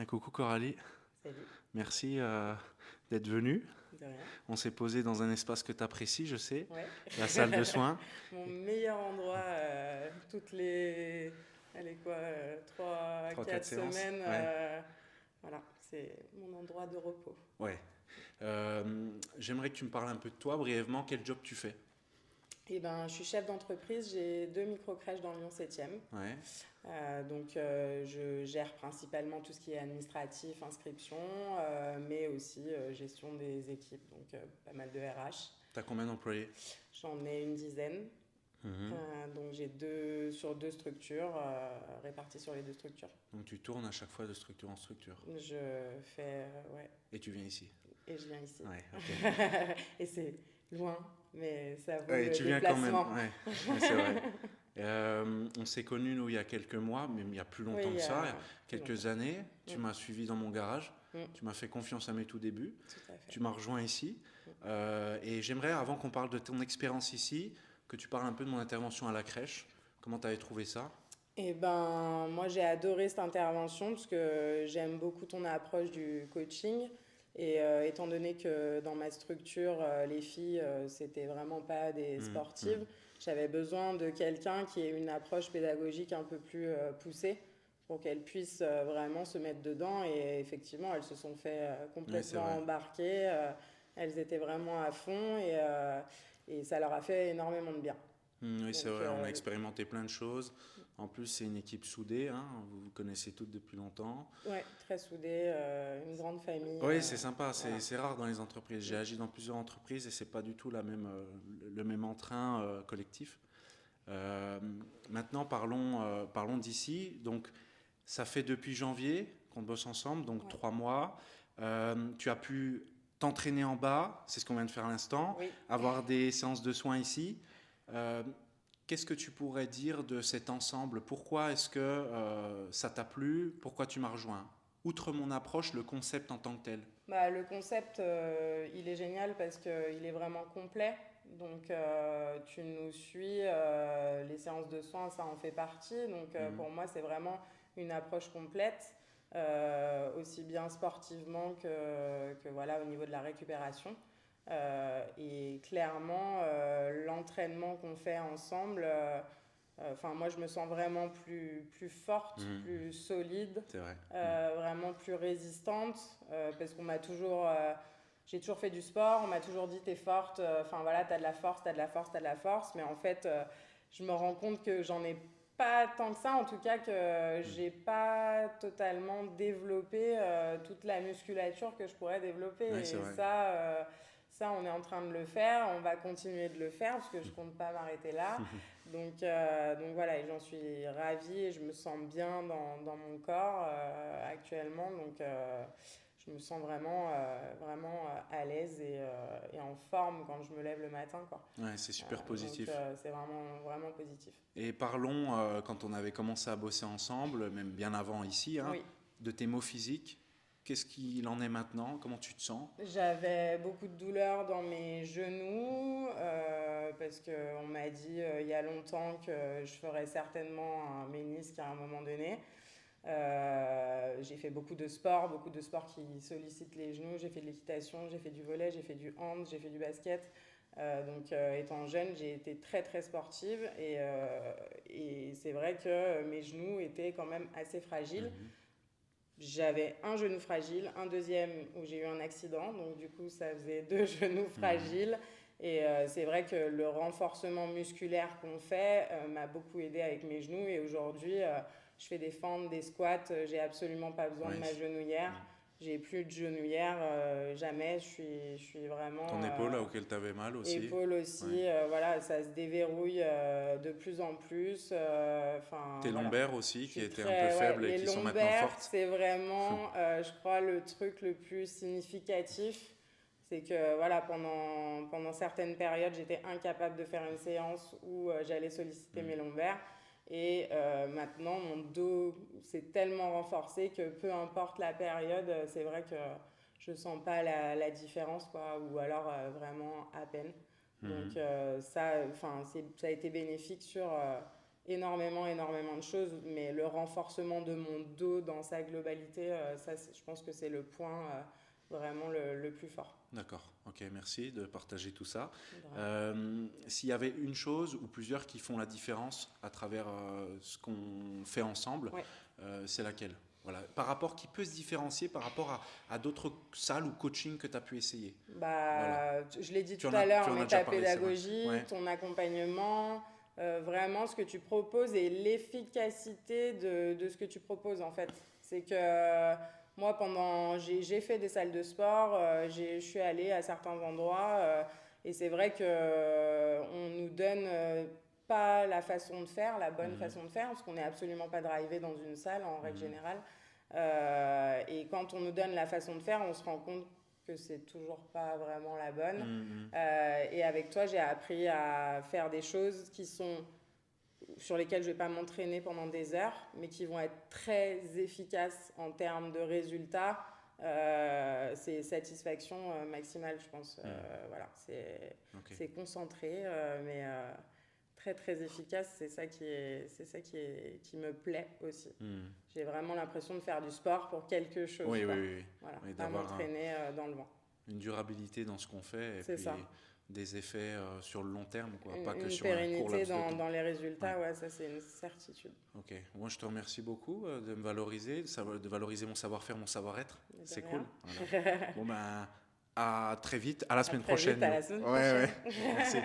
Coucou Coralie, Salut, merci d'être venue. de rien. On s'est posé dans un espace que tu apprécies, je sais, Ouais. la salle de soins. Mon meilleur endroit, toutes les, allez quoi, 3, 3-4 4 séances. semaines, Ouais. voilà, c'est mon endroit de repos. Ouais. J'aimerais que tu me parles un peu de toi brièvement, quel job tu fais? Et ben, je suis chef d'entreprise, j'ai 2 micro-crèches dans Lyon 7e. Ouais. Donc, je gère principalement tout ce qui est administratif, inscription, mais aussi gestion des équipes, donc pas mal de RH. T'as combien d'employés? J'en ai une dizaine. Mhm. Donc j'ai sur 2 structures, réparties sur les 2 structures. Donc tu tournes à chaque fois de structure en structure. Je fais, ouais, Et tu viens ici. et je viens ici. Ouais, ok. Et c'est loin, mais ça vaut Ouais, le tu viens quand même. déplacement. Ouais, ouais, c'est vrai. On s'est connus, nous, il y a quelques mois, mais il y a plus Oui, longtemps il que y ça, il y a a plus quelques longtemps. années. Mm, Tu m'as suivi dans mon garage, mm, tu m'as fait confiance à mes tout débuts. tout à fait. Tu m'as rejoint ici. Mm. Et j'aimerais, avant qu'on parle de ton expérience ici, que tu parles un peu de mon intervention à la crèche. Comment tu avais trouvé ça? Eh ben, moi j'ai adoré cette intervention parce que j'aime beaucoup ton approche du coaching. Et étant donné que dans ma structure, les filles, c'était vraiment pas des Hum, hum. sportives, j'avais besoin de quelqu'un qui ait une approche pédagogique un peu plus poussée pour qu'elles puissent vraiment se mettre dedans. Et effectivement, elles se sont fait Oui, c'est complètement vrai. embarquer. Elles étaient vraiment à fond et ça leur a fait énormément de bien. Oui, c'est Donc, vrai, on a expérimenté plein de choses. En plus, c'est une équipe soudée, hein, vous vous connaissez toutes depuis longtemps. ouais, très soudée, une grande famille. Oui, c'est sympa, Voilà. c'est rare dans les entreprises. J'ai Mm. agi dans plusieurs entreprises et c'est pas du tout le même entrain collectif. Euh, Maintenant, parlons d'ici. Donc, ça fait depuis janvier qu'on bosse ensemble, donc Ouais. 3 mois. Tu as pu t'entraîner en bas, c'est ce qu'on vient de faire à l'instant, Oui. avoir des séances de soins ici. Euh, Qu'est-ce que tu pourrais dire de cet ensemble? Pourquoi est-ce que ça t'a plu? Pourquoi tu m'as rejoint? Outre mon approche, le concept en tant que tel. Bah, le concept, il est génial parce qu'il est vraiment complet. Donc, tu nous suis, les séances de soins, ça en fait partie. Donc, Mhm. pour moi, c'est vraiment une approche complète, aussi bien sportivement que voilà, au niveau de la récupération. Et clairement, l'entraînement qu'on fait ensemble, enfin, moi, je me sens vraiment plus forte, Mhm. plus solide, C'est vrai. Mhm. vraiment plus résistante, parce qu'on m'a toujours, j'ai toujours fait du sport, on m'a toujours dit t'es forte, enfin voilà, t'as de la force, t'as de la force, t'as de la force, mais en fait, je me rends compte que j'en ai pas tant que ça, en tout cas que Mhm. j'ai pas totalement développé toute la musculature que je pourrais développer, Ouais, c'est et vrai. ça, on est en train de le faire, on va continuer de le faire parce que je compte pas m'arrêter là. Donc voilà, et j'en suis ravie et je me sens bien dans mon corps actuellement. Donc je me sens vraiment à l'aise et en forme quand je me lève le matin, quoi. Ouais, c'est super positif. C'est vraiment positif. Et parlons, quand on avait commencé à bosser ensemble, même bien avant ici, hein, Oui, de tes maux physiques. Qu'est-ce qu'il en est maintenant? Comment tu te sens? j'avais beaucoup de douleurs dans mes genoux parce qu'on m'a dit il y a longtemps que je ferais certainement un ménisque à un moment donné. J'ai fait beaucoup de sports qui sollicitent les genoux. J'ai fait de l'équitation, j'ai fait du volley, j'ai fait du hand, j'ai fait du basket. Étant jeune, j'ai été très très sportive et c'est vrai que mes genoux étaient quand même assez fragiles. Mhm. J'avais un genou fragile, un deuxième où j'ai eu un accident, donc du coup ça faisait 2 genoux Mhm. fragiles. Et c'est vrai que le renforcement musculaire qu'on fait m'a beaucoup aidé avec mes genoux. Et aujourd'hui, je fais des fentes, des squats, j'ai absolument pas besoin de Ouais. ma genouillère. Mhm. J'ai plus de genouillère, jamais. Je suis vraiment Ton épaule, là, auquel tu avais mal aussi. épaule Ouais. aussi. Voilà, ça se déverrouille de plus en plus. Enfin, Tes voilà. lombaires Je aussi, qui suis étaient un peu très, ouais, faibles et les qui sont maintenant lombaires, fortes. c'est vraiment, je crois, le truc le plus significatif. C'est que voilà, pendant certaines périodes, j'étais incapable de faire une séance où j'allais solliciter mes Mhm. lombaires. Et maintenant, mon dos s'est tellement renforcé que peu importe la période, c'est vrai que je sens pas la différence, quoi, ou alors vraiment à peine. Donc Mhm. ça, enfin, ça a été bénéfique énormément de choses, mais le renforcement de mon dos dans sa globalité, je pense que c'est le point vraiment le plus fort. D'accord, ok, merci de partager tout ça. Voilà. S'il y avait une chose ou plusieurs qui font la différence à travers ce qu'on fait ensemble, Ouais. c'est laquelle? Voilà. Par rapport, qui peut se différencier par rapport à d'autres salles ou coaching que tu as pu essayer? Voilà. Je l'ai dit Tu tout en à as, l'heure, tu en as mais déjà ta parlé, c'est vrai. pédagogie, Ouais. ton accompagnement, vraiment ce que tu proposes et l'efficacité de ce que tu proposes en fait. C'est que moi, j'ai fait des salles de sport, je suis allée à certains endroits et c'est vrai que on nous donne pas la façon de faire, la bonne Mhm. façon de faire, parce qu'on n'est absolument pas drivé dans une salle en règle Mhm. générale. Et quand on nous donne la façon de faire, on se rend compte que c'est toujours pas vraiment la bonne. Mhm. Et avec toi, j'ai appris à faire des choses sur lesquelles je vais pas m'entraîner pendant des heures, mais qui vont être très efficaces en termes de résultats. C'est satisfaction maximale, je pense. Voilà, Ok. c'est concentré, mais très très efficace. Qui me plaît aussi. Mhm. J'ai vraiment l'impression de faire du sport pour quelque chose, Oui, oui, quoi. oui, oui. Voilà, Oui, pas d'avoir m'entraîner dans le vent. une durabilité dans ce qu'on fait et C'est puis ça. des effets sur le long terme, quoi, pas que Une sur un court pérennité laps de temps. dans les Ouais. résultats, ouais, ça c'est une certitude. Ok, moi je te remercie beaucoup de me valoriser, de valoriser mon savoir-faire, mon savoir-être. Mais de C'est rien. cool. Voilà. Bon ben, à très vite, à la À semaine très vite, prochaine. à Yo. la semaine Ouais, prochaine. ouais. Merci.